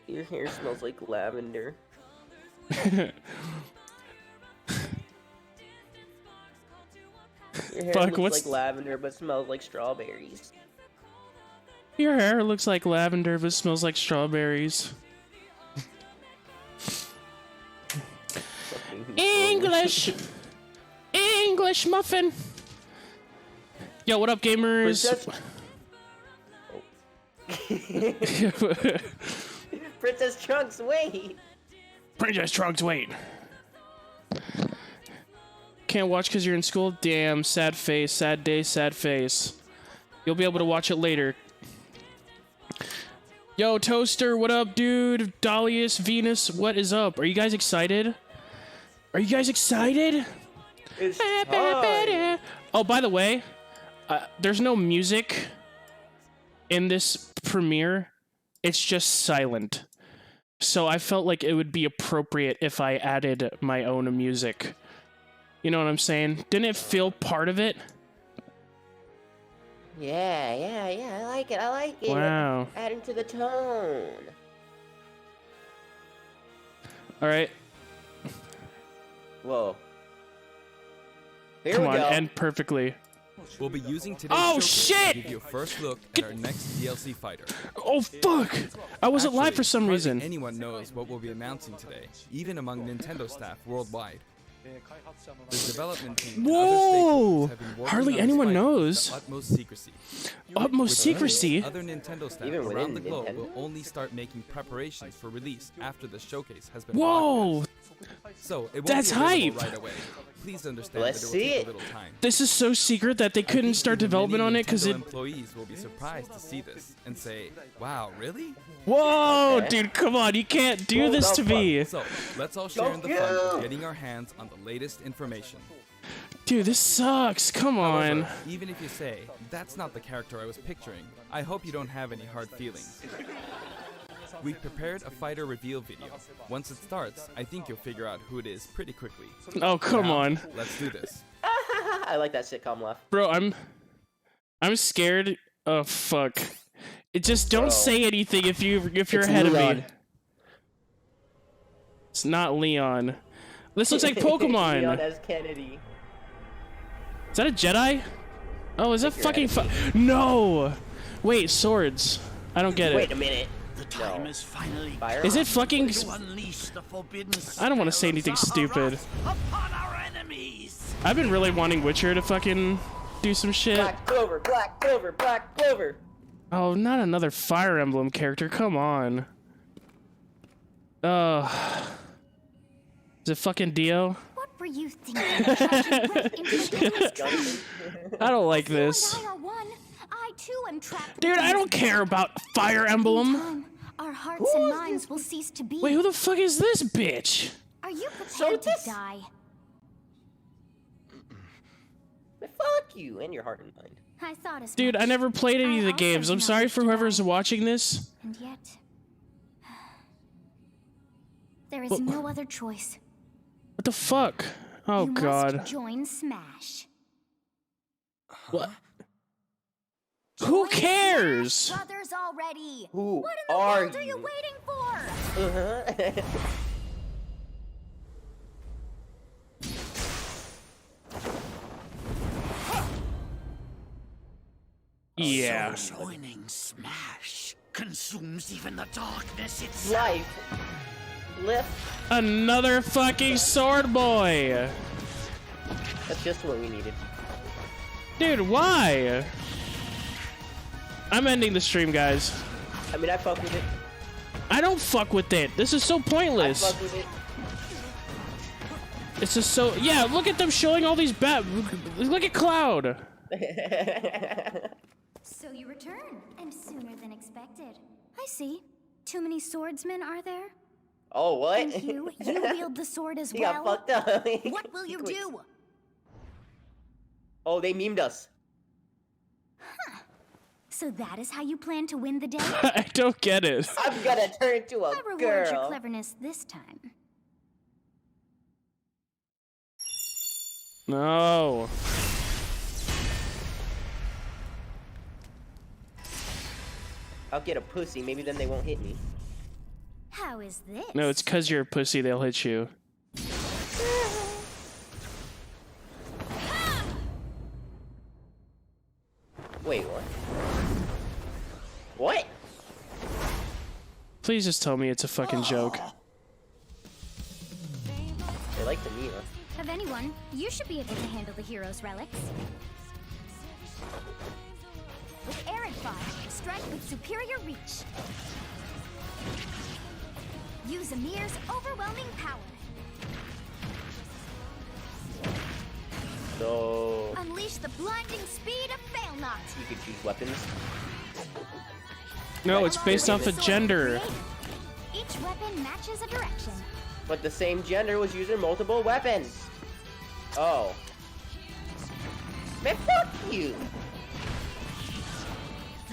Your hair smells like lavender. Your hair looks like lavender, but smells like strawberries. Your hair looks like lavender, but smells like strawberries. English! English muffin! Yo, what up, gamers? Princess Trunks, wait! Princess Trunks, wait. Can't watch because you're in school? Damn, sad face, sad day, sad face. You'll be able to watch it later. Yo, Toaster, what up, dude? Dahlius, Venus, what is up? Are you guys excited? Are you guys excited? It's time. Oh, by the way, there's no music in this premiere. It's just silent. So I felt like it would be appropriate if I added my own music. You know what I'm saying? Didn't it feel part of it? Yeah. I like it. Wow. Adding to the tone. All right. Whoa. Here Come we on, go. end perfectly. We'll be using today's shit! to give you a first look at our next DLC fighter. Oh fuck! I wasn't live for some hardly reason. Anyone knows what we'll be announcing today, even among Nintendo staff worldwide. The development team and other Whoa! stakeholders have been working Hardly on this anyone fighter with knows. the utmost secrecy. Utmost With secrecy? Other Nintendo staff Even around the within globe Nintendo? will only start making preparations for release after the showcase has been Whoa! broadcast. So it won't That's be available hype! right away. Please understand Let's that it will see take it. a little time. This is so secret that they couldn't start development on it because Nintendo it. employees will be surprised to see this and say, "Wow, really?" Whoa, Okay. dude, come on! You can't do this to me, So let's all share in the fun of getting our hands on the latest information. dude. This sucks. Come on. However, even if you say that's not the character I was picturing, I hope you don't have any hard feelings. We prepared a fighter reveal video. Once it starts, I think you'll figure out who it is pretty quickly. Oh, come Now, on, Let's do this. I like that sitcom laugh. bro. I'm scared. Oh fuck! It just don't Bro. say anything if you're It's ahead of Leon. me. It's not Leon. This looks like Leon Pokemon. as Kennedy. Is that a Jedi? Oh, is that you're fucking ahead No! Wait, swords. I don't get Wait it. a minute. The time No. is finally Fire. Is it fucking... to unleash the forbidden I don't wanna say anything spell of stupid. Zaharas upon our enemies. I've been really wanting Witcher to fucking do some shit. Black Clover, Black Clover, Black Clover. Oh, not another Fire Emblem character. Come on. Is it fucking Dio? What were you thinking? Charging right into the endless Gunson. I don't like You this. and I are one. I too am trapped. Dude, I don't care about Fire Emblem. Time, our hearts and minds will cease to be. Wait, who the fuck is this bitch? Are you So prepared to this- die? Fuck you and your heart and mind. I thought as Dude, much. I never played any of the I games. also I'm sorry for acknowledge whoever's that. watching this. And yet, there is no other choice. What the fuck? Oh you god. must join Smash. What? Who cares? Brothers already. Who What in the are world are you you? waiting for? Uh-huh. Yeah. Joining Smash consumes even the darkness itself. Life. Lift. Another fucking sword boy. That's just what we needed. Dude, why? I'm ending the stream, guys. I mean, I fuck with it. I don't fuck with it. This is so I pointless. fuck with it. It's just so... Yeah, look at them showing all these Look at Cloud. So you return, and sooner than expected. I see. Too many swordsmen, are there? Oh, what? And you wield the sword as He got well. fucked up. What will you do? Oh, they memed us. So that is how you plan to win the day? I don't get it. I'm gonna turn into a I reward your girl. cleverness this time. No. I'll get a pussy. Maybe then they won't hit me. How is this? No, it's cause you're a pussy, they'll hit you. Wait, what? What? Please just tell me it's a fucking joke. They like the Nina. Of anyone, you should be able to handle the hero's relics. With Garreg Fire, strike with superior reach. Use Amir's overwhelming power. So Unleash the blinding speed of Failnaught. you could choose weapons. No, it's based off of gender. Each weapon matches a direction. But the same gender was using multiple weapons. Oh. Man, fuck you.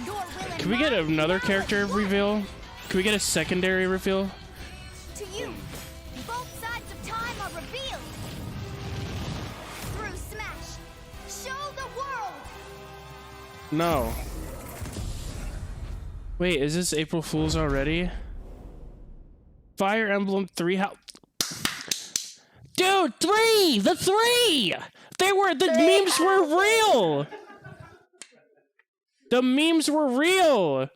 Your will and Can we get mine another now character at one. reveal? Can we get a secondary reveal? To you, both sides of time are revealed. Through Smash, show the world. No. Wait, is this April Fool's already? Fire Emblem 3 how? Dude, 3! The 3! The memes were real! The memes were real!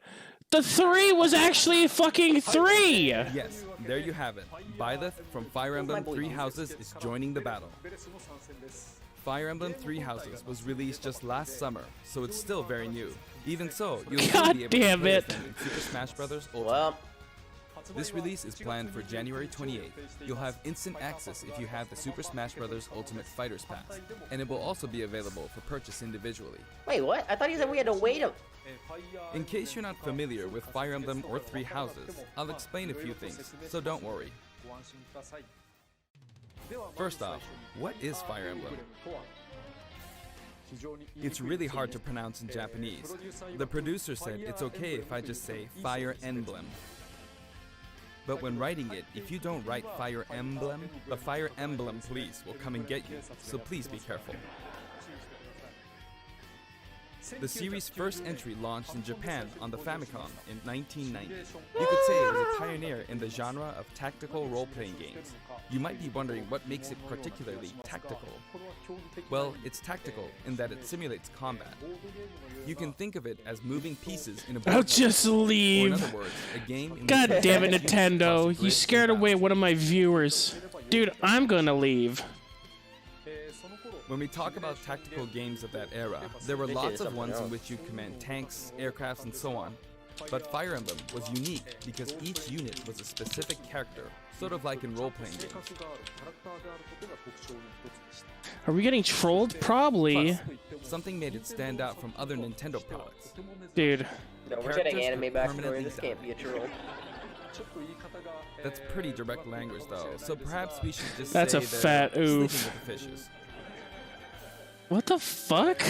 The 3 was actually fucking 3! Yes, there you have it. Byleth from Fire Emblem Three Houses is joining the battle. Fire Emblem Three Houses was released just last summer, so it's still very new. Even so, you'll still God be able damn to play it. as them in Super Smash Bros. Ultimate. Well, This release is planned for January 28th. You'll have instant access if you have the Super Smash Bros. Ultimate Fighters Pass, and it will also be available for purchase individually. wait, what? I thought you said we had to wait a... In case you're not familiar with Fire Emblem or Three Houses, I'll explain a few things, so don't worry. First off, what is Fire Emblem? It's really hard to pronounce in Japanese. The producer said it's okay if I just say Fire Emblem. But when writing it, if you don't write Fire Emblem, the Fire Emblem police will come and get you, so please be careful. The series' first entry launched in Japan on the Famicom in 1990. You could say it was a pioneer in the genre of tactical role-playing games. You might be wondering what makes it particularly tactical. Well, it's tactical in that it simulates combat. You can think of it as moving pieces in a board I'll game, just or in leave. other words, a game in God which damn it, you Nintendo. cross You grids scared and away battles. one of my viewers. Dude, I'm gonna leave. When we talk about tactical games of that era, there were This lots is of something ones in else. which you command tanks, aircrafts, and so on. But Fire Emblem was unique because each unit was a specific character, sort of like in role-playing games. Are we getting trolled? Probably. Plus, something made it stand out from other Nintendo products. Dude. No, we're Characters getting anime were backstory. permanently This can't be a troll. That's pretty direct language though, so perhaps we should just That's say a they're fat sleeping oof. with the fishes. What the fuck?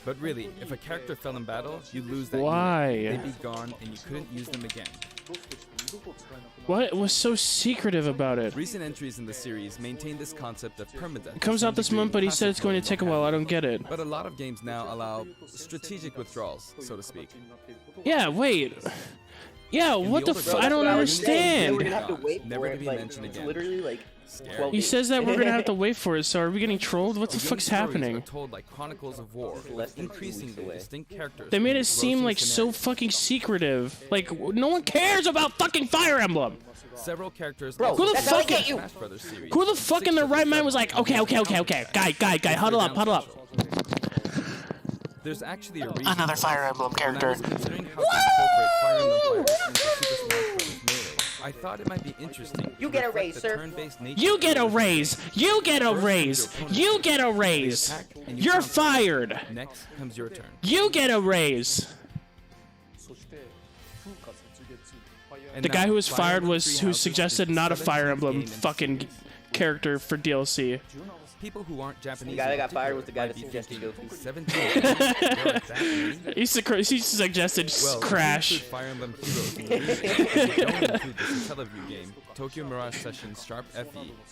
But really, if a character fell in battle, you'd lose that Why? unit. They'd be gone and you couldn't use them again. What was so secretive about it? Recent entries in the series maintain this concept of permadeath. It comes out this month, but he said it's going to take a while. I don't get it. But a lot of games now allow strategic withdrawals, so to speak. Yeah, wait. Yeah, In what the older f- I games, don't What I was saying, understand. We're gonna have to wait Never for to it. be Like, mentioned it's again. literally like Scary. 12 He days. says that we're gonna have to wait for it, so are we getting trolled? What the Game fuck's stories happening? Are told like chronicles of war, Less than 2 increasingly weeks away. distinct characters. They made and it seem engrossing like so scenarios. fucking secretive. Like, no one cares about fucking Fire Emblem. Several characters. Bro, also who the appear fuck in are you? Smash Brothers series. Who the fuck in their right mind was like, okay, guy, huddle up. There's actually a reason. Another Fire Emblem When I character. was considering how to incorporate Fire Emblem players into Super Smash Bros. Melee, I thought it might be interesting. You to get a reflect raise, the sir. turn-based nature You of get a the raise. You get a raise. You get a raise. You're fired. Next comes your turn. You get a raise. And The now, guy who was Fire fired Emblem was Three who Houses suggested is the not a 17th Fire game Emblem in the fucking series. character for DLC. People who aren't Japanese. The guy that in got fired was particular the guy might that be suggested thinking, Goku. 17. There are that many? He suggested Well, Crash. if you include Fire Emblem Heroes in the remake, and you don't include the Satellaview game, Tokyo Mirage Sessions Sharp FE,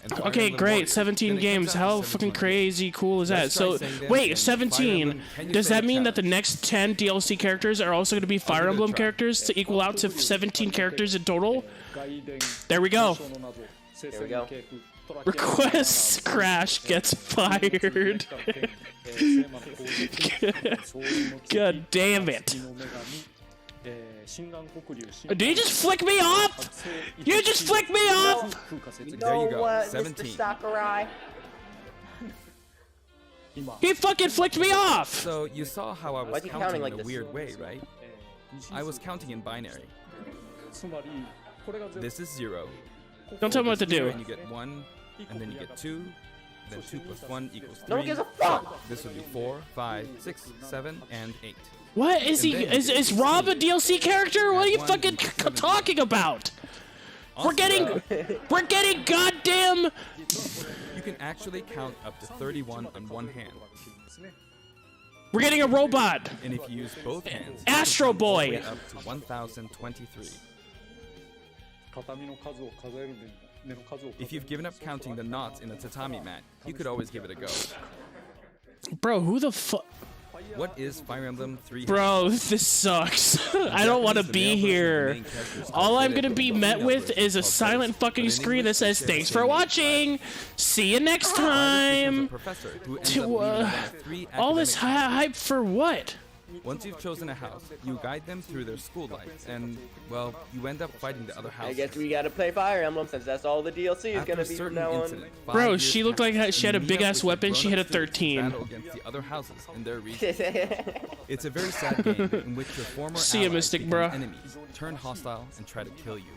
and Fire Okay, Emblem great. Warriors, 17 then it games. comes out How to fucking 17 crazy cool is that? Let's try So, saying them wait, again. 17. Fire Emblem, can you Does say that mean that the challenge? next 10 DLC characters are also going to be Fire give it a Emblem try. characters to equal out to 17 characters in total? There we go. There we go. Requests Crash gets fired. God damn it. Did you just flick me off? You just flicked me off? You There know you go, what, 17. Mr. Sakurai? He fucking flicked me off. So you saw how I was Why'd you counting counting like in a this? weird way, right? I was counting in binary. This is 0. Don't tell me what to Here, do. and you get 1, and then you get 2, then 2 plus 1 equals 3. No one gives a fuck! This would be 4, 5, 6, 7, and 8. What is he? And then Is Rob a DLC character? What are you One fucking equals 7. talking about? We're getting goddamn. You can actually count up to 31 on one hand. We're getting a robot. And if you use both hands, Astro you can count all the Boy. way up to 1023. If you've given up counting the knots in a tatami mat, you could always give it a go. Bro, who the fuck? What is Fire Emblem 3? Bro, this sucks. I don't want to be here. All I'm gonna be met with is a silent fucking screen that says, "Thanks for watching. See you next time." All this hype for what? Once you've chosen a house, you guide them through their school life, and, well, you end up fighting the other I houses. guess we gotta play Fire Emblem since that's all the DLC is After gonna a be from certain now on. incident, 5 Bro, years she looked pass, like she had a and you meet big up ass with your weapon. She hit a grown-up students to 13. battle against the other houses in their region. It's a very sad game in which your former See ya, allies Mystic, become bro. enemies, turn hostile, and try to kill you.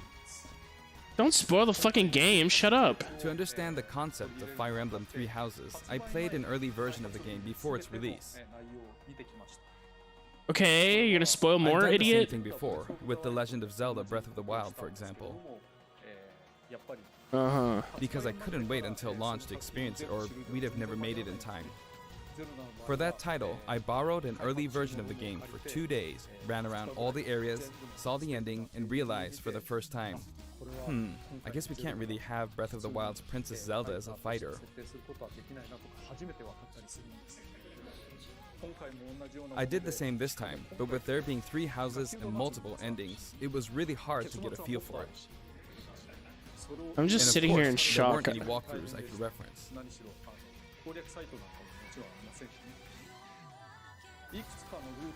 Don't spoil the fucking game. Shut up. To understand the concept of Fire Emblem 3 Houses, I played an early version of the game before its release. Okay, you're gonna spoil I've more, done the idiot. same thing before, with The Legend of Zelda Breath of the Wild, for example. Because I couldn't wait until launch to experience it, or we'd have never made it in time. For that title, I borrowed an early version of the game for 2 days, ran around all the areas, saw the ending, and realized for the first time, I guess we can't really have Breath of the Wild's Princess Zelda as a fighter. I did the same this time, but with there being 3 houses and multiple endings, it was really hard to get a feel for it. I'm just And of sitting here in course, shock. There weren't any walkthroughs I could reference.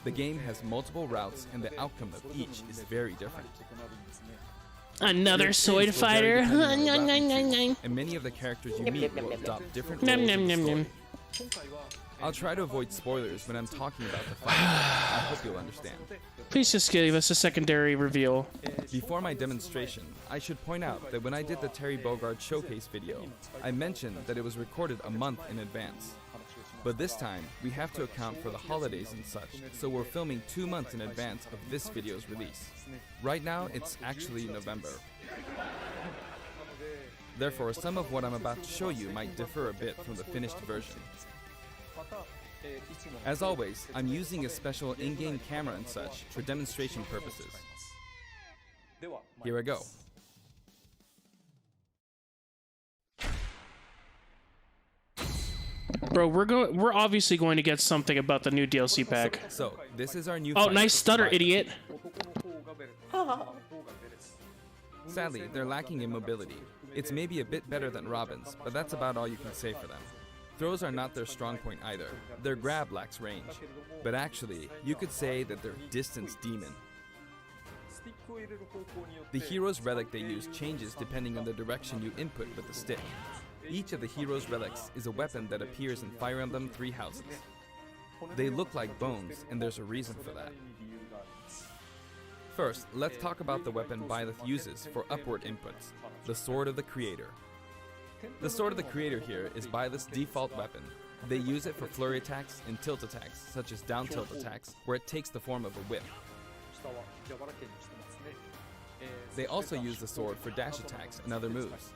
The game has multiple routes, and the outcome of each is very different. Another Your sword experience will vary fighter. depending on the route you choose, and many of the characters you meet will adopt different roles Nom, in nom, the nom, story. nom. I'll try to avoid spoilers when I'm talking about the fight. I hope you'll understand. Please just give us a secondary reveal. Before my demonstration, I should point out that when I did the Terry Bogard showcase video, I mentioned that it was recorded a month in advance. But this time, we have to account for the holidays and such, so we're filming 2 months in advance of this video's release. Right now, it's actually November. Therefore, some of what I'm about to show you might differ a bit from the finished version. As always, I'm using a special in-game camera and such for demonstration purposes. Here I go. Bro, we're obviously going to get something about the new DLC pack. So, this is our new Oh, fight nice for stutter, Byleth. idiot. Sadly, they're lacking in mobility. It's maybe a bit better than Robin's, but that's about all you can say for them. Throws are not their strong point either. Their grab lacks range. But actually, you could say that they're distance demon. The hero's relic they use changes depending on the direction you input with the stick. Each of the hero's relics is a weapon that appears in Fire Emblem 3 Houses. They look like bones, and there's a reason for that. First, let's talk about the weapon Byleth uses for upward inputs, the Sword of the Creator. The Sword of the Creator here is Byleth's default weapon. They use it for flurry attacks and tilt attacks, such as down tilt attacks, where it takes the form of a whip. They also use the sword for dash attacks and other moves.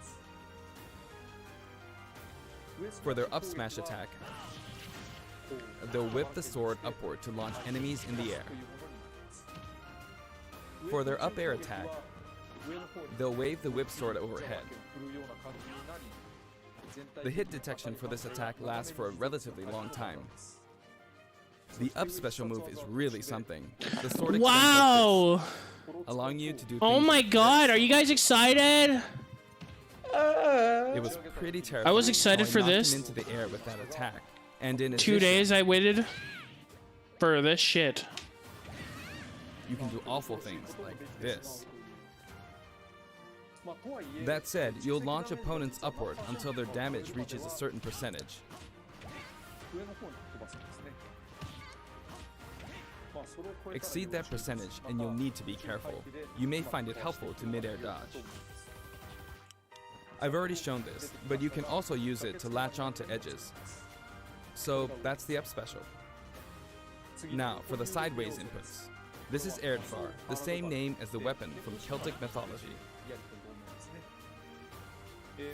For their up smash attack, they'll whip the sword upward to launch enemies in the air. For their up air attack, they'll wave the whip sword overhead. The hit detection for this attack lasts for a relatively long time. The up special move is really something. The sword extends Wow! like this, allowing you to do Oh things my like god, this. are you guys excited? It was pretty terrifying. I was excited how I for knocked this. him into the air with that attack. And in 2 addition, days I waited for this shit. you can do awful things like this. That said, you'll launch opponents upward until their damage reaches a certain percentage. Exceed that percentage and you'll need to be careful. You may find it helpful to mid-air dodge. I've already shown this, but you can also use it to latch onto edges. So that's the up special. Now for the sideways inputs. This is Erdvar, the same name as the weapon from Celtic mythology.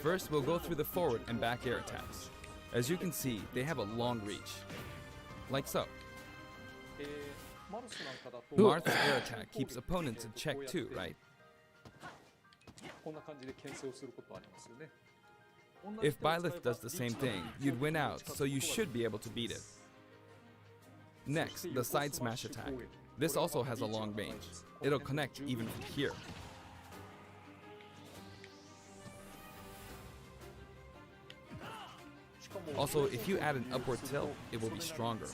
First, we'll go through the forward and back air attacks. As you can see, they have a long reach. Like so. Marth's air attack keeps opponents in check too, right? If Byleth does the same thing, you'd win out, so you should be able to beat it. Next, the side smash attack. This also has a long range. It'll connect even from here. Also, if you add an upward tilt, it will be stronger.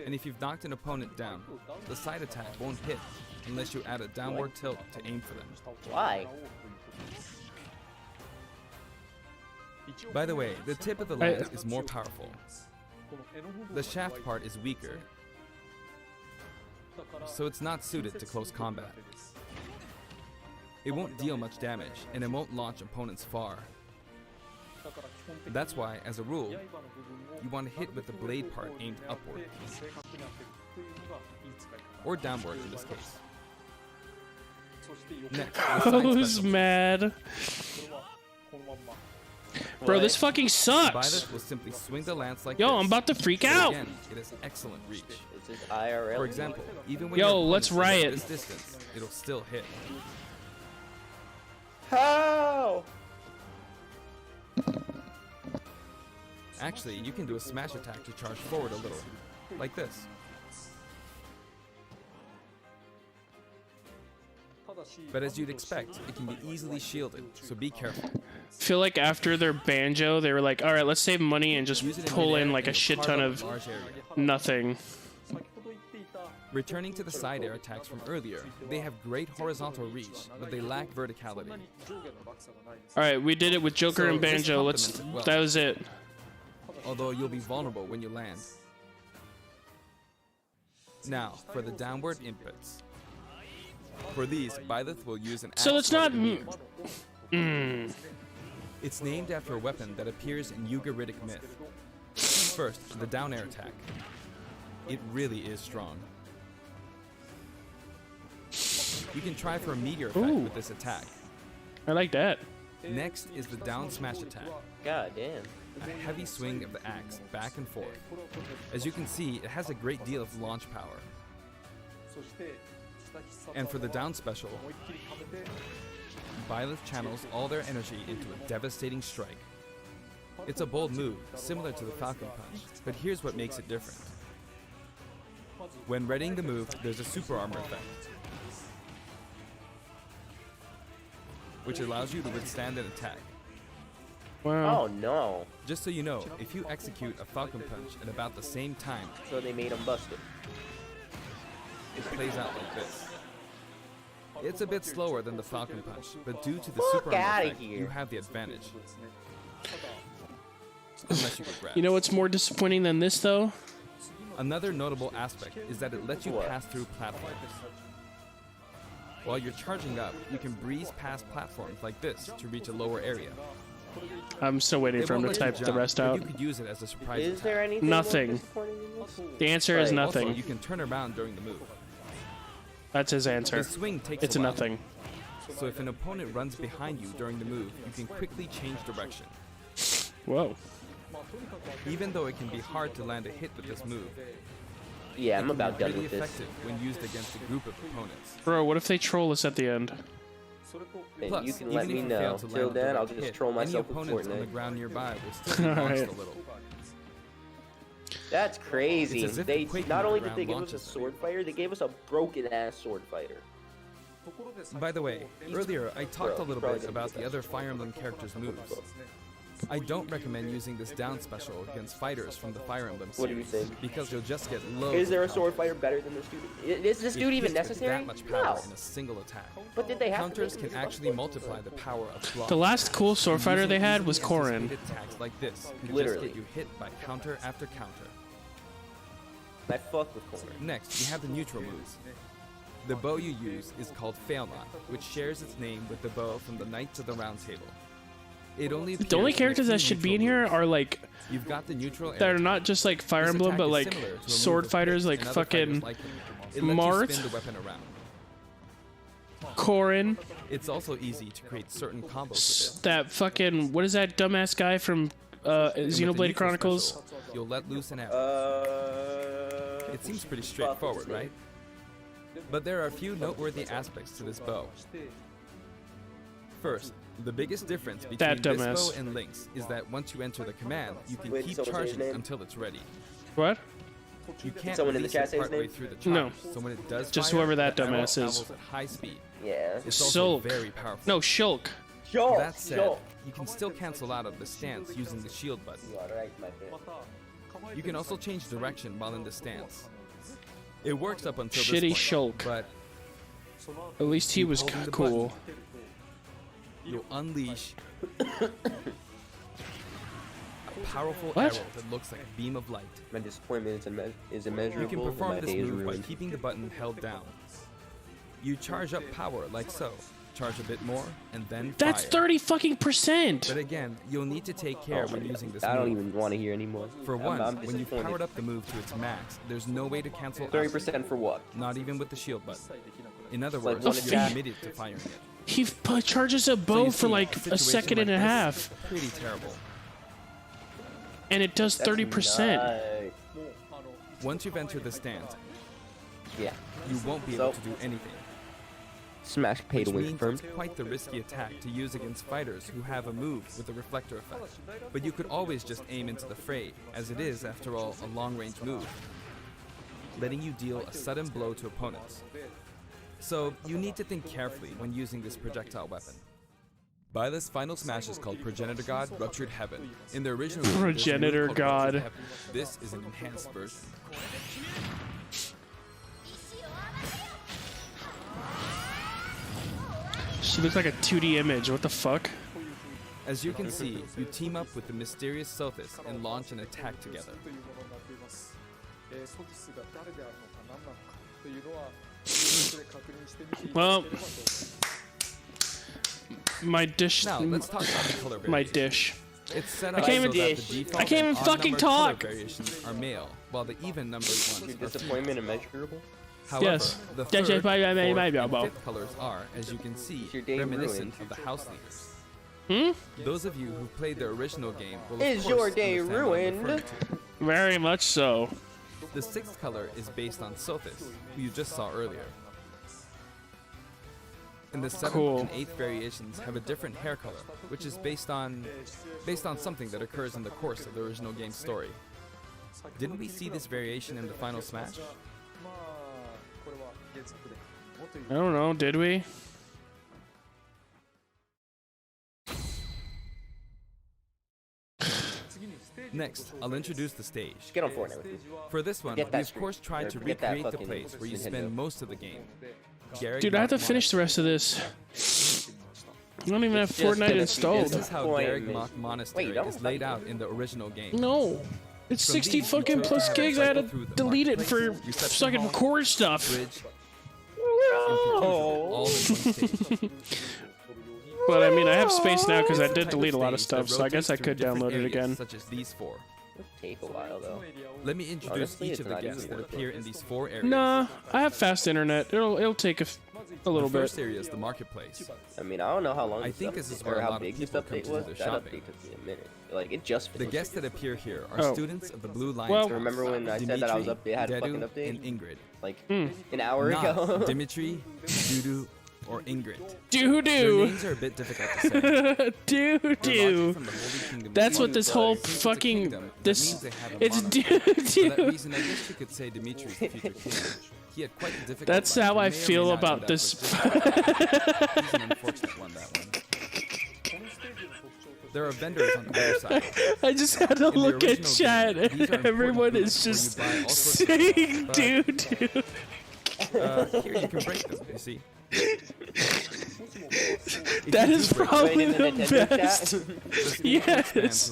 And if you've knocked an opponent down, the side attack won't hit unless you add a downward tilt to aim for them. Why? By the way, the tip of the lance is more powerful. The shaft part is weaker, so it's not suited to close combat. It won't deal much damage, and it won't launch opponents far. That's why, as a rule, you want to hit with the blade part aimed upward. Or downward in this case. Next, the side Who's special. mad? Bro, this fucking sucks. Byleth will simply swing the lance like Yo, this. I'm about to freak So out. Again, it has excellent reach. This is IRL. For example, even when Yo, your let's opponent is at riot. this distance, it'll still hit. How? Actually, you can do a smash attack to charge forward a little, like this. But as you'd expect, it can be easily shielded, so be careful. Feel like after their banjo, they were like, all right, let's save money and just Use it pull midair in like a and shit carve ton up of a large area. nothing. Returning to the side air attacks from earlier, they have great horizontal reach, but they lack verticality. All right, we did it with Joker So and this Banjo. complements it well. That was it. Although you'll be vulnerable when you land. Now, for the downward inputs. For these, Byleth will use an So axe it's not. sword. It's named after a weapon that appears in Ugaritic myth. First, the down air attack. It really is strong. You can try for a meteor effect Ooh. with this attack. I like that. Next is the down smash attack. God damn. A heavy swing of the axe back and forth. As you can see, it has a great deal of launch power. And for the down special, Byleth channels all their energy into a devastating strike. It's a bold move, similar to the Falcon Punch, but here's what makes it different. When readying the move, there's a super armor effect, which allows you to withstand an attack. Wow. Oh no. Just so you know, if you execute a Falcon Punch at about the same time, So they made him busted. it plays out like this. It's a bit slower than the Falcon Punch, but due to the Fuck super armor outta effect, here. you have the advantage. Unless you regret. You know what's more disappointing than this, though? Another notable aspect is that it lets you What? pass through platforms. While you're charging up, you can breeze past platforms like this to reach a lower area. I'm still waiting It for him won't to let you type the jump, rest but out. You could use it as a surprise Is there attack. anything Nothing. more disappointing than this? The answer is Right. Also, nothing. you can turn around during the move. That's his answer. The swing takes It's a while. nothing. so if an opponent runs behind you during the move, you can quickly change direction. Whoa. Even though it can be hard to land a hit with this move, Yeah, I'm it can about be done really with this. effective when used against a group of opponents. Bro, what if they troll us at the end? And Plus, you can even let if me you know. fail to Till land a then, I'll direct just hit, troll any myself with opponents on the Fortnite. ground nearby will still be launched Alright. a little. That's crazy. It's as if They the quake not on only the did they ground give us a launches sword fighter, they gave us a broken ass sword fighter. By the way, earlier I talked a little Bro, bit about the other Fire Emblem characters' moves. I don't recommend using this down special against fighters from the Fire Emblem series. What do you think? Because you'll just get loads Is there a of sword counters. fighter better than this dude? Is this It dude even hits with necessary? that much power No. in a single attack. But did they have Counters to can make actually multiply the power of block. The last cool sword fighter they had Using was easily Corrin. anticipated attacks like this could Literally. just get you hit by counter after counter. I fuck with Corrin. Next, you have the neutral moves. The bow you use is called Failnaught, which shares its name with the bow from the Knights of the Round Table. It only The only appears in a characters that few should be in neutral here moves. are like You've got the neutral that are not just like Fire This Emblem, attack but is like similar to a move sword of fighters Pix like and other fighters fucking like him. It lets Mart. you spin the weapon around. Corrin, It's also easy to create certain combos with that fucking what is that dumbass guy from it. And with the Xenoblade neutral Chronicles? special, you'll let loose an arrow. It seems pretty straightforward, right? But there are a few noteworthy aspects to this bow. First, the biggest difference between That this dumbass. bow and Link's is that once you enter the command, you can Wait, keep someone say his charging name? until it's ready. What? You can't someone in the release chat it say his partway name? through the charge, No. so when it does Just fire, whoever that the arrow dumbass is. travels at high speed. Yeah. It's also Shulk. very powerful. No, Shulk. Yo, That said, yo. you can still cancel out of the stance using the shield button. You alright, my friend? You can also change direction while in the stance. It works up until Shitty this point, Shulk. but At least he was holding the cool. you'll unleash a powerful What? arrow that looks like a beam of light. My disappointment is immeasurable. You can and perform my this day is move by ruined. keeping the button held down. You charge up power like so. Charge a bit more, and then That's fire. 30 fucking percent. But again, you'll need to take care when using this I don't move. even want to hear anymore. For one, I'm when you've disappointed. powered up the move to its max, there's no way to cancel out, 30% for what? not even with the shield button. In other Like words, one you're attack. committed to firing it. He charges a So bow you for see, like a situation second and a like this half, is Pretty terrible. and it does That's 30%. nice. Once you've entered the stance, Yeah. you won't be So- able to do anything. Smash pay Which to win means confirmed. it's quite the risky attack to use against fighters who have a move with a reflector effect. But you could always just aim into the fray, as it is, after all, a long-range move, letting you deal a sudden blow to opponents. So you need to think carefully when using this projectile weapon. Byleth's final smash is called Progenitor God Ruptured Heaven. In the original game, there's a move Progenitor called God. Ruptured Heaven. This is an enhanced version. She looks like a 2D image. What the fuck? As you can see, you team up with the mysterious Sothis and launch an attack together. Well, my dish. Now, let's talk about the color My variation. dish. It's set I up can't so even- that the default I can't and even fucking odd-numbered color talk. variations are male, while the even-numbered ones Your are female. disappointment immeasurable? However, Yes. the Yes, third, yes, fourth, maybe, and Bob. fifth colors are, as you can see, Is your day reminiscent ruined? of the house leaders. Hmm? Those of you who played the original game will of Is course your day understand what I'm ruined? referring to. Very much so. The sixth color is based on Sothis, who you just saw earlier. And the seventh Cool. and eighth variations have a different hair color, which is based on something that occurs in the course of the original game's story. Didn't we see this variation in the final smash? I don't know. Did we? Next, I'll introduce the stage. Get on Fortnite with me. For this one, Forget we that of stream. course tried Or to forget that recreate the fucking place where you Nintendo. spend most of the game. Garreg, Dude, I have to Mach, finish the rest of this. I don't even have It's just Fortnite gonna be installed. This is how Disappointment. Garreg Mach Monastery Wait, don't is laid out in the original game. No. It's From 60 these, you fucking chose plus to gigs. I had to cycle through the delete it for marketplace, reception fucking hall, record stuff. Bridge, and conclusion, all in one stage. But I mean, I have space now because I It's the did type delete a lot of stage that stuff, so I guess I rotates could through different download it areas, again. Such as these four. It'll take a while though. Let me introduce Honestly, each it's of the not guests even that worth appear it. in these 4 areas. Nah, I have fast internet. It'll take a little The bit. first area is the marketplace. I mean, I don't know how long. I think this is or where a how lot of big this people come update to do was. their That shopping. update took me a minute. Like it just The finished. guests that appear here are Oh. students of the Blue Lions. Well- House. Remember when I said that I was Dimitri, update? I had a Dedu, fucking update and Ingrid. like an hour ago. Not Dimitri, Dudu, or Ingrid. Doo Their doo. names are a bit difficult to say. Doo They're doo. largely from the Holy Kingdom of That's Sweden. what this whole Since it's a fucking kingdom, that this means they have a it's monarchy. doo For that doo. reason, I guess you could say Dimitri is the future king. He had quite a difficult That's life how and I may or may feel not about end up this. with just- He's an unfortunate one, that one. There are vendors on either side. I just had to In the look at original chat. game, these are Everyone important is foods just where you buy all sorts of saying stuff, doo doo. Here you can break them, you see. That is probably Wait, in the the Nintendo best. chat? Yes.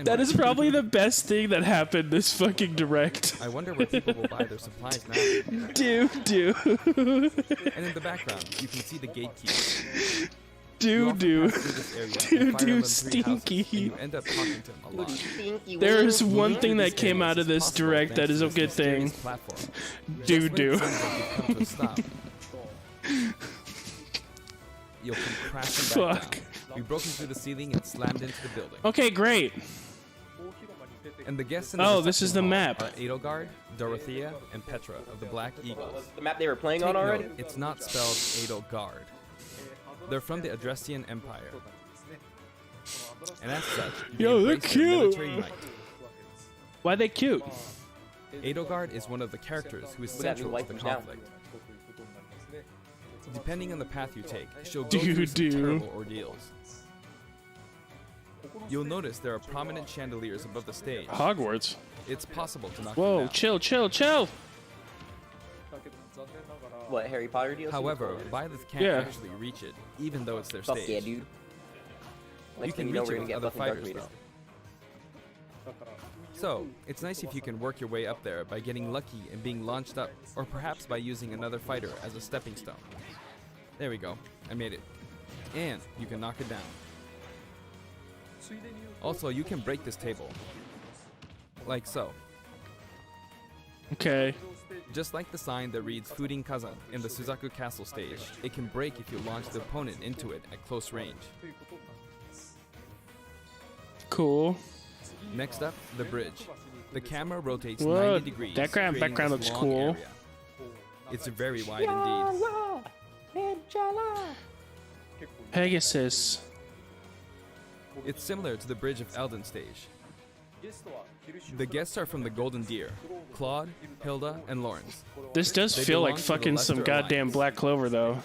That is probably the best thing that happened this fucking direct. I wonder where people will buy their supplies now. Doo doo. And in the background, you can see the gatekeeper. Doo doo. Doo Doo stinky. You end up talking to him a lot. Stinky There wing. is one Moving thing through that these came areas out of is this possible direct that thanks is to a this good thing. mysterious platform. Doo Just when it doo. seems like you've come to a stop, you'll come crashing back Fuck. down. We've broken through the ceiling and slammed into the building. Okay, great. And the guests in the Oh, this is the reception hall map. are Edelgard, Dorothea, and Petra of the Black Eagles. The map they were playing Take on already? note, it's not spelled Edelgard. They're from the Adrestian Empire. And as such, they Yo, they're embrace their cute. military might. Why they cute? Edelgard is one of the characters who is Look at me, central to wipe the them down. conflict. Depending on the path you take, she'll go Doo through some doo. terrible ordeals. You'll notice there are prominent chandeliers above the stage. Hogwarts. It's possible to knock them Whoa, down. chill, chill, chill. What, Harry Potter DLC? However, Byleth can't Yeah. actually reach it, even though it's their Fuck stage. yeah, dude. You Next can thing you know, reach we're it gonna with get other fucking Darth fighters, Vader. though. So, it's nice if you can work your way up there by getting lucky and being launched up, or perhaps by using another fighter as a stepping stone. There we go. I made it. And you can knock it down. Also, you can break this table. Like so. Okay. Just like the sign that reads Fudin Kazan in the Suzaku Castle stage, it can break if you launch the opponent into it at close range. Cool. Next up, the bridge. The camera rotates Whoa, 90 degrees. that creating background this looks long cool. area. It's very wide indeed. Pegasus. It's similar to the Bridge of Elden stage. The guests are from the Golden Deer, Claude, Hilda, and Lawrence. This does They feel like belong to the fucking some Leicester goddamn Alliance. Black Clover, though.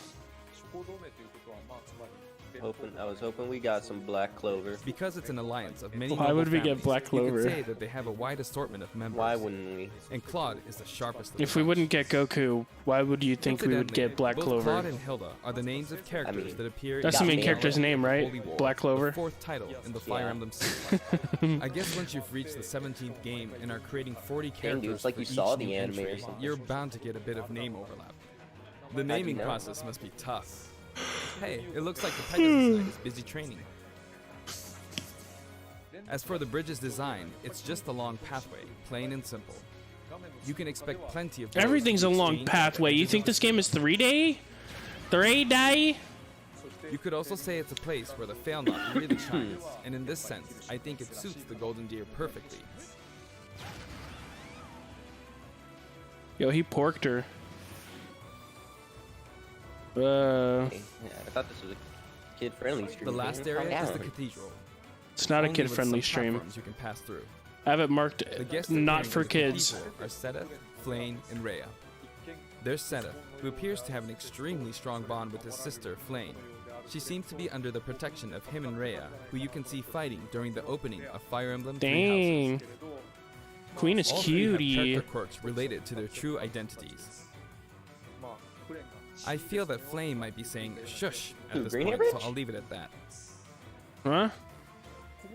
I was hoping we got some Black Clover. Because it's an alliance of many Why noble would we get families, Black You Clover? could say that they have a wide assortment of members. Why wouldn't we? And Claude is the sharpest of the If we bunch. wouldn't get Goku, why would you think we would Incidentally, get Black both Clover? Claude and Hilda are the names of characters mean, that appear That's in the main Goddamn character's it. name, right? Holy War, Black Clover? the fourth title in the Fire Yeah. Emblem series. I guess once you've reached the 17th game and are creating 40 characters dude, it's like for you each saw the new anime or entry, something. you're bound to get a bit of name overlap. The How'd you naming know? process must be tough. Hey, it looks like the Pegasus Knight is busy training. As for the bridge's design, it's just a long pathway, plain and simple. You can expect plenty of Everything's a long pathway. You think this game is 3D? 3D? You could also say it's a place where the fail knot really shines, and in this sense, I think it suits the Golden Deer perfectly. Yo, he porked her. Hey, yeah, I thought this was a kid-friendly stream. The last Calm area is down. the cathedral. It's not a only with kid-friendly some stream. platforms you can pass through. I have it marked The guests not appearing for in the kids. cathedral are Sedith, Flayn, and Rhea. There's Sedith, who appears to have an extremely strong bond with his sister, Flayn. She seems to be under the protection of him and Rhea, who you can see fighting during the opening of Fire Emblem Three Houses. Dang. Queen is All three have cutie. character quirks related to their true identities. I feel that Flame might be saying shush at Who, this Green Hair point, so Bitch? I'll leave it at that. Huh?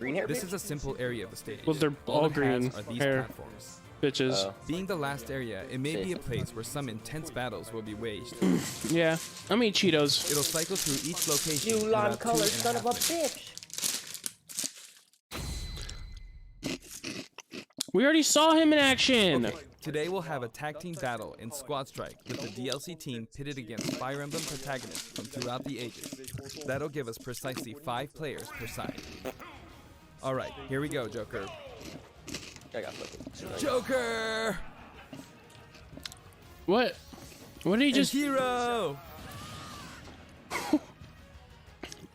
Green hair This bitch? is a simple area of the stage. Well, they're all it has green are these hair. platforms. Bitches. Oh. Being the last area, it may be a Sis. place where some intense battles will be waged. Yeah. I'm eat Cheetos. It'll cycle through each location. You in about lime-colored 2.5 son of a minutes. bitch! We already saw him in action. Okay, today we'll have a tag team battle in Squad Strike with the DLC team pitted against Fire Emblem protagonists from throughout the ages. That'll give us precisely 5 players per side. Alright, here we go, Joker. I got flipping. Joker! What? What did he just... Hero!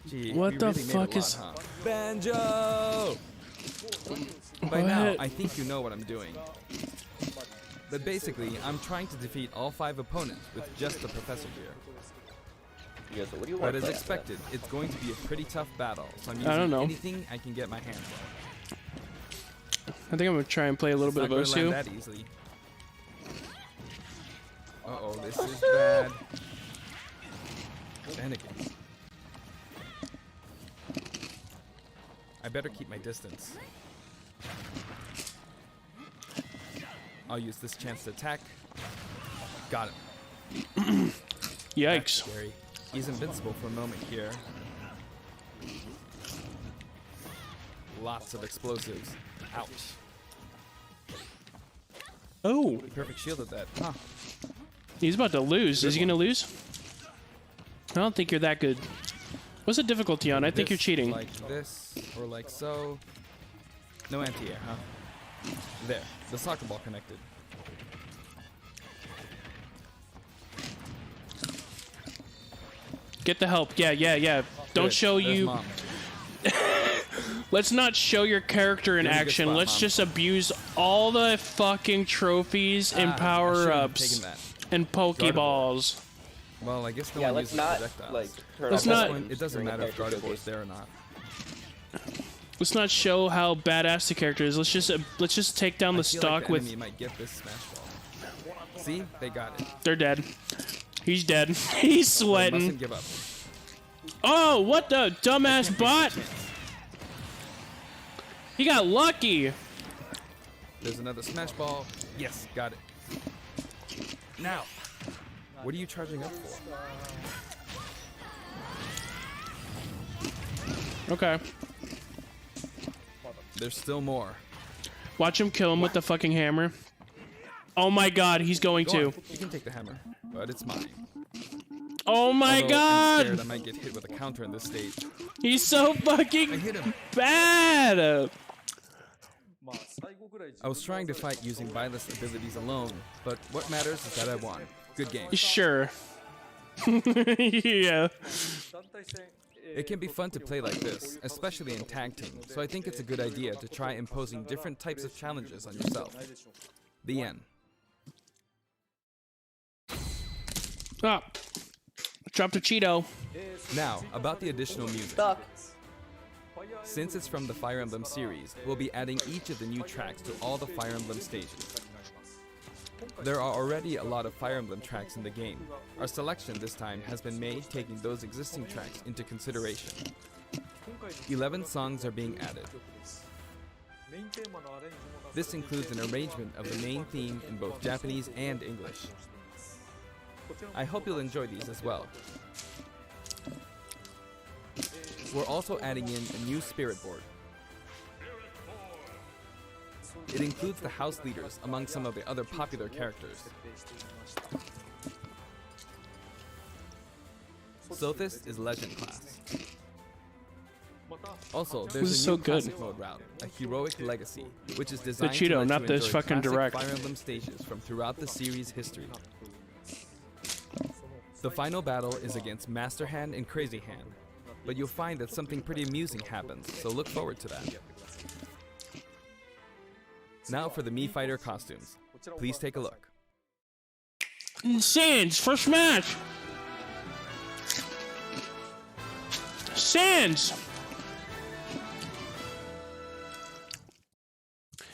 Gee, What we the really made fuck a is... lot, huh? Banjo! By now, I think you know what I'm doing. But basically, I'm trying to defeat all 5 opponents with just the Professor here. Yeah, so what do you want? But as expected, it's going to be a pretty tough battle, so I'm I don't using know. anything I can get my hands on. I think I'm gonna try and play a little bit of It's not Osu. gonna land that easily. Uh-oh, this is bad. Shenanigans. I better keep my distance. I'll use this chance to attack. Got him. Yikes. Scary. He's invincible for a moment here. Lots of explosives. Ouch. Oh, He perfect shielded that. Huh. he's about to lose. Is he Good gonna lose? I don't think you're that good. What's the difficulty on? I think you're This, cheating. Like this, or like so. No anti-air, huh? There. The soccer ball connected. Get the help. Yeah. Don't Good. show There's you... Mom. Let's not show your character in You're in a good action. spot, Let's Mom. just abuse all the fucking trophies and I shouldn't have power-ups taken that. and Pokeballs. Well, I guess no Yeah, one let's uses not projectiles. like turn Let's off not- weapons It doesn't during a matter if character Gardevoir's showcase. there or not. Let's not show how badass the character is. Let's just take down the I feel stock like the with... enemy might get this smash ball. See? They got it. They're dead. He's dead. He's They sweating. mustn't give up. Oh, what the dumbass Can't waste a bot? chance. He got lucky. There's another smash ball. Yes, got it. Now, what are you charging up for? Okay. There's still more. Watch him kill him with the fucking hammer. Oh my god, he's going Go to. on, you can take the hammer, but it's mine. Oh my Although I'm scared god! I might get hit with a counter in this stage. He's so I fucking hit him. bad! I was trying to fight using Byleth's abilities alone, but what matters is that I won. Good game. Sure. Yeah. It can be fun to play like this, especially in tag team, so I think it's a good idea to try imposing different types of challenges on yourself. The end. Ah. Dropped a Cheeto. Now, about the additional music. Stuck. Since it's from the Fire Emblem series, we'll be adding each of the new tracks to all the Fire Emblem stages. There are already a lot of Fire Emblem tracks in the game. Our selection this time has been made taking those existing tracks into consideration. 11 songs are being added. This includes an arrangement of the main theme in both Japanese and English. I hope you'll enjoy these as well. We're also adding in a new spirit board. It includes the house leaders among some of the other popular characters. Sothis is legend class. Also, there's This is a so new good. classic mode route, a heroic legacy, which is designed Cheeto, to let not you this enjoy fucking classic direct. Fire Emblem stages from throughout the series' history. The final battle is against Master Hand and Crazy Hand, but you'll find that something pretty amusing happens, so look forward to that. Now for the Mii Fighter costumes. Please take a look. Sans, first match! Sans!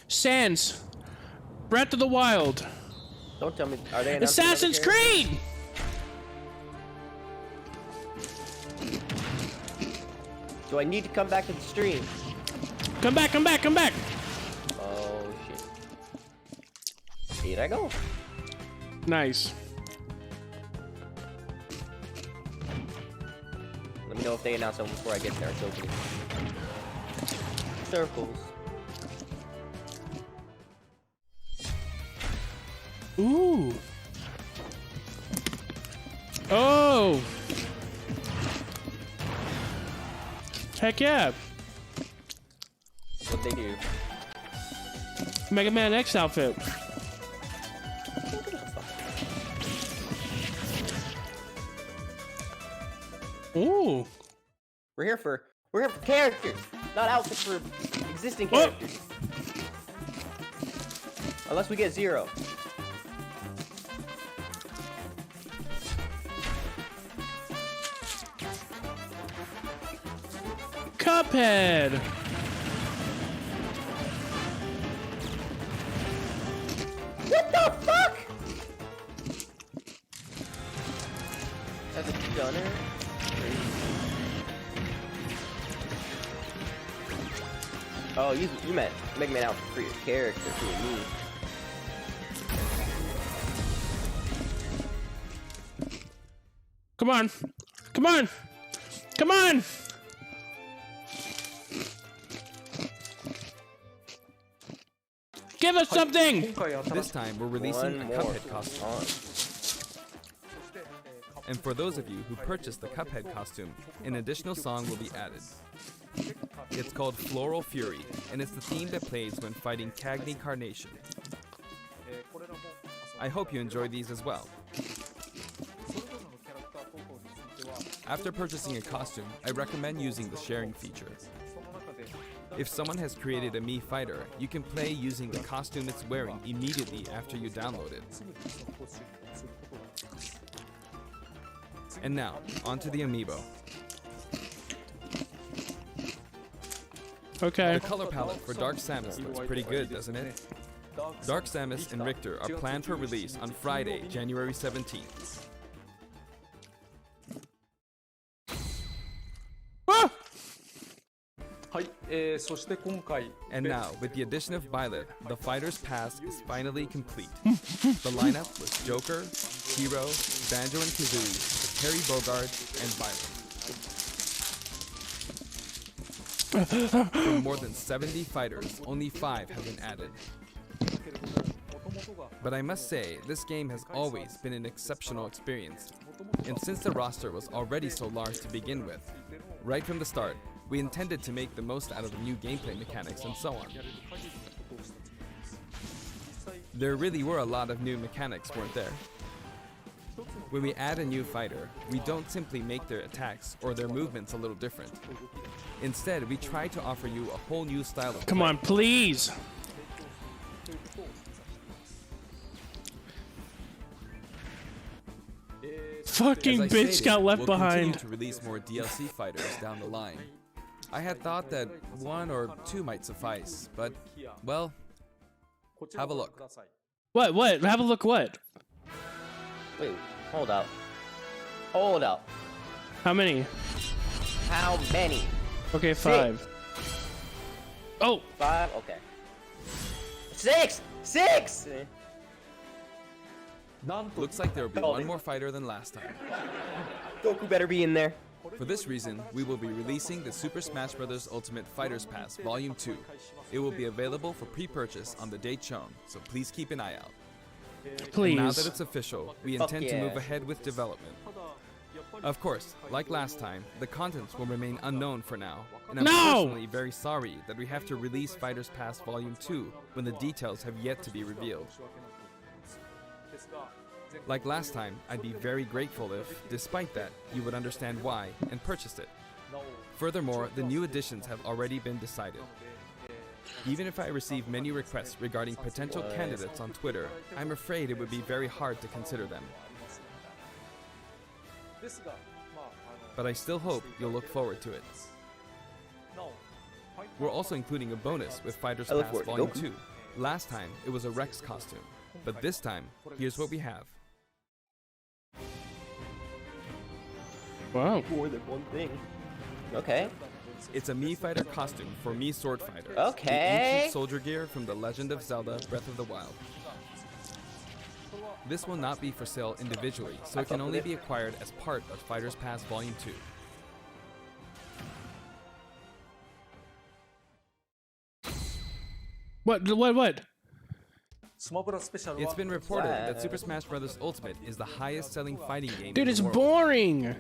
Sans! Breath of the Wild! Don't tell me. Are they announcing another Assassin's character? Creed! Do I need to come back to the stream? Come back, come back, come back! Oh shit. Here I go. Nice. Let me know if they announce them before I get there. It's opening. Circles. Ooh. Oh. Heck yeah. What they do? Mega Man X outfit. Ooh. We're here for characters, not outfits for existing characters. Unless we get 0. Cuphead. What the fuck? That's a gunner. Oh, you meant Mega Man outfit for your character, for me. Come on. Come on. Come on. Give us something. This time, we're releasing a Cuphead costume. And for those of you who purchased the Cuphead costume, an additional song will be added. It's called Floral Fury, and it's the theme that plays when fighting Cagney Carnation. I hope you enjoy these as well. After purchasing a costume, I recommend using the sharing feature. If someone has created a Mii fighter, you can play using the costume it's wearing immediately after you download it. And now, onto the amiibo. Okay. The color palette for Dark Samus looks pretty good, doesn't it? Dark Samus and Richter are planned for release on Friday, January 17th. Ah! And now, with the addition of Byleth, the Fighter's Pass is finally complete. The lineup was Joker, Hero, Banjo and Kazooie, Terry Bogard, and Byleth. From more than 70 fighters, only 5 have been added. But I must say, this game has always been an exceptional experience. And since the roster was already so large to begin with, right from the start, we intended to make the most out of the new gameplay mechanics and so on. There really were a lot of new mechanics, weren't there? When we add a new fighter, we don't simply make their attacks or their movements a little different. Instead, we try to offer you a whole new style of Come play. on, please. Fucking As I bitch stated, got left we'll continue behind. to release more DLC fighters down the line. I had thought that 1 or 2 might suffice, but, well, have a look. What? What? Have a look. What? Wait, hold up. Hold up. How many? How many? Okay, 5. Oh, 5? Okay. 6! 6! Looks like there will be one more fighter than last time. Goku better be in there. For this reason, we will be releasing the Super Smash Bros. Ultimate Fighters Pass Volume 2. It will be available for pre-purchase on the date shown, so please keep an eye out. please. And now that it's official, we intend to yeah. move ahead with development. Of course, like last time, the contents will remain unknown for now, and I'm personally very sorry that we have to release Fighters Pass Volume 2 when the details have yet to be revealed. Like last time, I'd be very grateful if, despite that, you would understand why and purchase it. Furthermore, the new additions have already been decided. Even if I receive many requests regarding potential candidates on Twitter, I'm afraid it would be very hard to consider them. But I still hope you'll look forward to it. We're also including a bonus with Fighters Pass Volume 2. Last time, it was a Rex costume. But this time, here's what we have. Wow. More than one thing. Okay. It's a Mii Fighter costume for Mii Sword Fighter. Okay. The ancient soldier gear from The Legend of Zelda Breath of the Wild. This will not be for sale individually, so it can only be acquired as part of Fighters Pass Volume 2. What? It's been reported that Super Smash Bros. Ultimate is the highest-selling fighting game Dude, in it's the world. boring.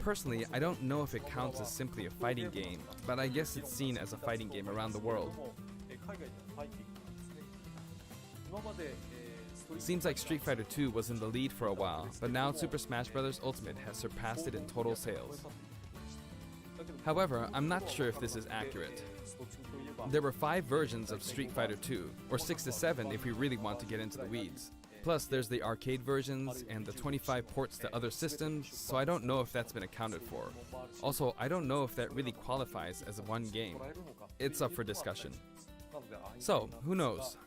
Personally, I don't know if it counts as simply a fighting game, but I guess it's seen as a fighting game around the world. Seems like Street Fighter 2 was in the lead for a while, but now Super Smash Bros. Ultimate has surpassed it in total sales. However, I'm not sure if this is accurate. There were 5 versions of Street Fighter 2, or 6 to 7 if we really want to get into the weeds. Plus, there's the arcade versions and the 25 ports to other systems, so I don't know if that's been accounted for. Also, I don't know if that really qualifies as one game. It's up for discussion. So, who knows?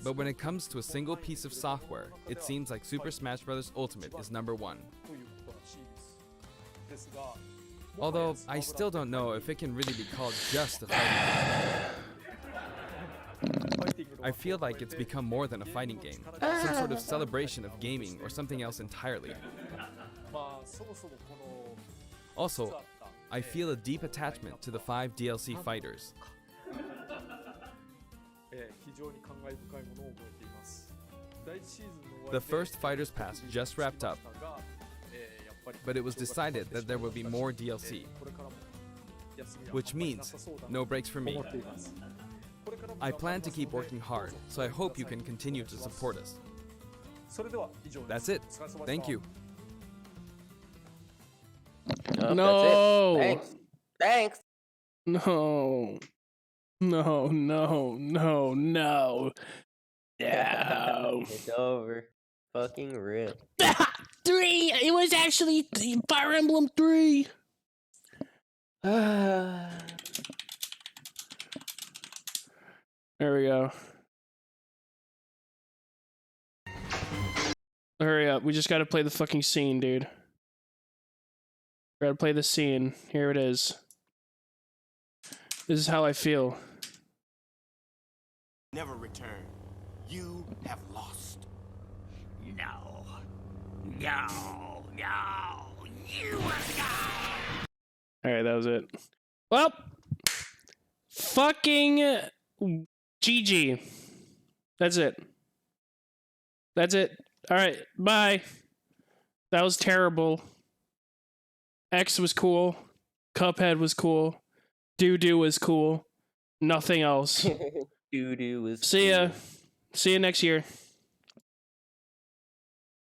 But when it comes to a single piece of software, it seems like Super Smash Bros. Ultimate is #1. Although, I still don't know if it can really be called just a fighting game. I feel like it's become more than a fighting game, some sort of celebration of gaming or something else entirely. Also, I feel a deep attachment to the 5 DLC fighters. The first Fighters Pass just wrapped up, but it was decided that there will be more DLC, which means no breaks for me. I plan to keep working hard, so I hope you can continue to support us. That's it. Thank you. Oh, No. That's it. Thanks. No. No, no, no, no. No. It's over. Fucking rip. 3! It was actually Fire Emblem 3! There we go. Hurry up, we just gotta play the fucking scene, dude. We gotta play the scene. Here it is. This is how I feel. Never return. You have lost. No. No. No. You have died. Alright, that was it. Well, fucking GG. That's it. That's it. Alright, bye. That was terrible. X was cool. Cuphead was cool. Doo-doo was cool. Nothing else. Doo-doo was See ya. cool. See you next year.